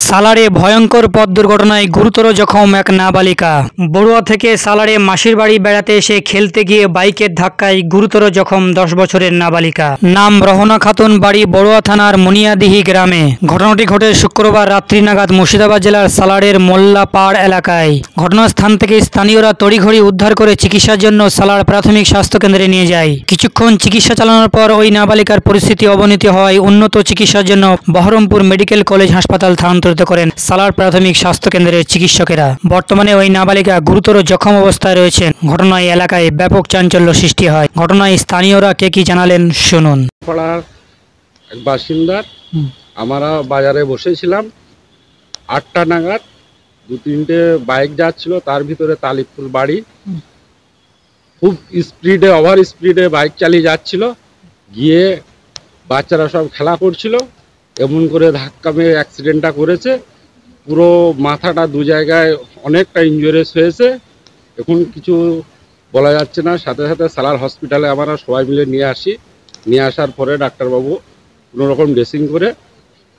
সালারে ভয়ঙ্কর পথ দুর্ঘটনায় গুরুতর জখম এক নাবালিকা। বড়ুয়া থেকে সালারে মাসির বাড়ি বেড়াতে এসে খেলতে গিয়ে বাইকের ধাক্কায় গুরুতর জখম 10 বছরের নাবালিকা। নাম রহনা খাতুন, বাড়ি বড়ুয়া থানার মুনিয়াদিহি গ্রামে। ঘটনাটি ঘটে শুক্রবার রাত্রি নাগাদ মুর্শিদাবাদ জেলার সালারের মোল্লাপাড় এলাকায়। ঘটনাস্থান থেকে স্থানীয়রা তড়িঘড়ি উদ্ধার করে চিকিৎসার জন্য সালার প্রাথমিক স্বাস্থ্য কেন্দ্রে নিয়ে যায়। কিছুক্ষণ চিকিৎসা চালানোর পর ওই নাবালিকার পরিস্থিতি অবনতি হওয়ায় উন্নত চিকিৎসার জন্য বহরমপুর মেডিকেল কলেজ হাসপাতাল স্থানান্তরিত করেন সালার প্রাথমিক স্বাস্থ্য কেন্দ্রের চিকিৎসকেরা। বর্তমানে ওই নাবালিকা গুরুতর জখম অবস্থায় রয়েছেন। ঘটনায় এলাকায় ব্যাপক চাঞ্চল্য সৃষ্টি হয়। ঘটনায় স্থানীয়রা কে কি জানালেন শুনুন। পাড়ার এক বাসিন্দার আমরা বাজারে বসেছিলাম 8টা নাগাদ 2-3টে বাইক যাচ্ছিল, তার ভিতরে তালিপুর বাড়ি। খুব স্পিডে, ওভার স্পিডে বাইক চালিয়ে যাচ্ছিল, গিয়ে বাচ্চারা সব খেলা করছিল, এমন করে ধাক্কা মেরে অ্যাক্সিডেন্টটা করেছে। পুরো মাথাটা 2 জায়গায় অনেকটা ইনজুরিস হয়েছে। এখন কিছু বলা যাচ্ছে না। সাথে সাথে সালার হসপিটালে আমরা সবাই মিলে নিয়ে আসার পরে ডাক্তারবাবু কোনোরকম ড্রেসিং করে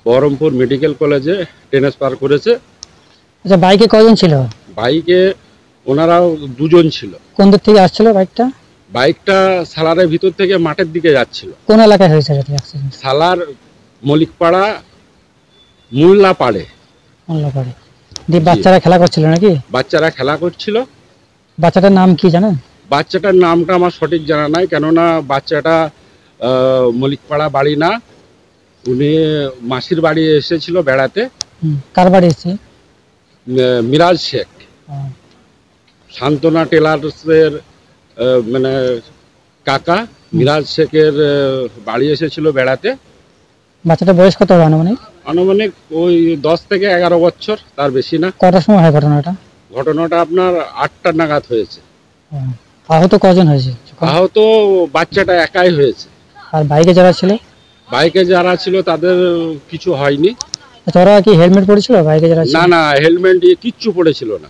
বহরমপুর মেডিকেল কলেজে ট্রান্সফার করেছে। আচ্ছা, বাইকে কজন ছিল? বাইকে ওনারাও 2 জন ছিল। কোন দিক থেকে আসছিল বাইকটা? বাইকটা সালারের ভিতর থেকে মাঠের দিকে যাচ্ছিল। কোন এলাকায় হয়েছে অ্যাক্সিডেন্ট? সালার মলিকপাড়া মোল্লাপাড়ে। মোল্লাপাড়ে। দিয়ে বাচ্চারা খেলা করছিল নাকি? বাচ্চারা খেলা করছিল। বাচ্চাটার নাম কি জানেন? বাচ্চাটার নামটা আমার সঠিক জানা নাই, কেননা বাচ্চাটা মলিকপাড়া বাড়ি না, উনি মাসির বাড়ি এসেছিল বেড়াতে। কার বাড়ি এসেছে? মিরাজ শেখ, সান্ত্বনা টেলার্সের মানে কাকা মিরাজ শেখের বাড়ি এসেছিল বেড়াতে। বাচ্চাটার বয়স কত হবে আনুমানিক? আনুমানিক ওই 10 থেকে 11 বছর, তার বেশি না। কটার সময় হয় ঘটনাটা? ঘটনাটা আপনার 8টা নাগাদ হয়েছে। আহত কজন হয়েছে? আহত বাচ্চাটা একাই হয়েছে। আর বাইকে যারা ছিল? বাইকে যারা ছিল তাদের কিছু হয়নি। ওরা কি হেলমেট পরেছিল বাইকে যারা ছিল? না না, হেলমেট কিচ্ছু পড়েছিল না।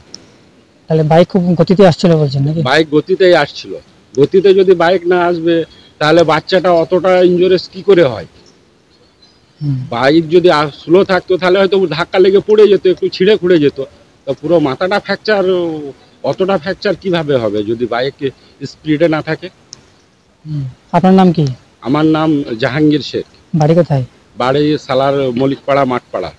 তাহলে বাইক খুব গতিতে আসছিল বলছেন নাকি? বাইক গতিতেই আসছিল। গতিতে যদি বাইক না আসবে তাহলে বাচ্চাটা অতটা ইনজুরিস কি করে হয়? বাইক যদি স্লো থাকতো তাহলে হয়তো ধাক্কা লেগে পড়ে যেত, একটু ছিঁড়ে খুঁড়ে যেত। তো পুরো মাথাটা ফ্র্যাকচার, অতটা ফ্র্যাকচার কিভাবে হবে যদি বাইক স্পিডে না থাকে? আপনার নাম কি? আমার নাম জাহাঙ্গীর শেখ। বাড়ি কোথায়? বাড়ি সালার মলিকপাড়া মাঠপাড়া।